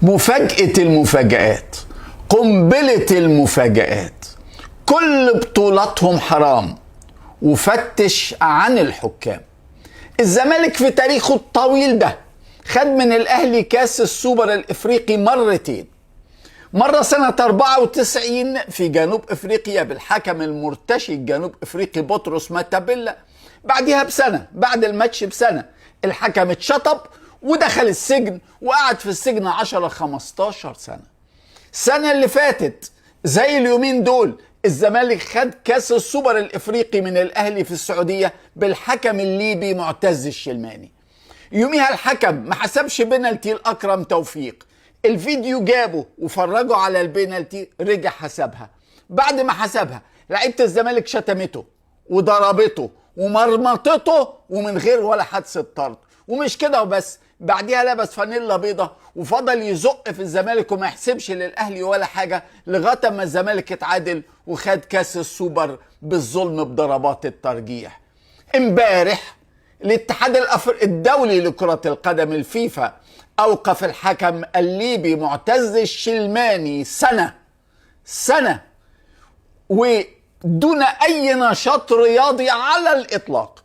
مفاجأة المفاجآت، قنبلة المفاجآت، كل بطولاتهم حرام. وفتش عن الحكام. الزمالك في تاريخه الطويل ده خد من الأهلي كاس السوبر الإفريقي مرتين، مرة سنة 94 في جنوب إفريقيا بالحكم المرتشي الجنوب إفريقي بطرس ماتابيلا. بعدها بسنة، بعد الماتش بسنة، الحكم اتشطب ودخل السجن وقعد في السجن 10-15 سنة. السنة اللي فاتت زي اليومين دول الزمالك خد كاس السوبر الإفريقي من الأهلي في السعودية بالحكم الليبي معتز الشلماني. يوميها الحكم ما حسبش بينالتي لأكرم توفيق، الفيديو جابه وفرجوا على البينالتي، رجع حسبها. بعد ما حسبها لعيبة الزمالك شتمته وضربته ومرمطته ومن غير ولا حادثة طرد. ومش كده وبس، بعديها لبس فانيلا بيضة وفضل يزق في الزمالك وما يحسبش للأهلي ولا حاجة لغاية ما الزمالك اتعادل وخد كاس السوبر بالظلم بضربات الترجيح. امبارح الاتحاد الدولي لكرة القدم الفيفا أوقف الحكم الليبي معتز الشلماني سنة ودون أي نشاط رياضي على الإطلاق.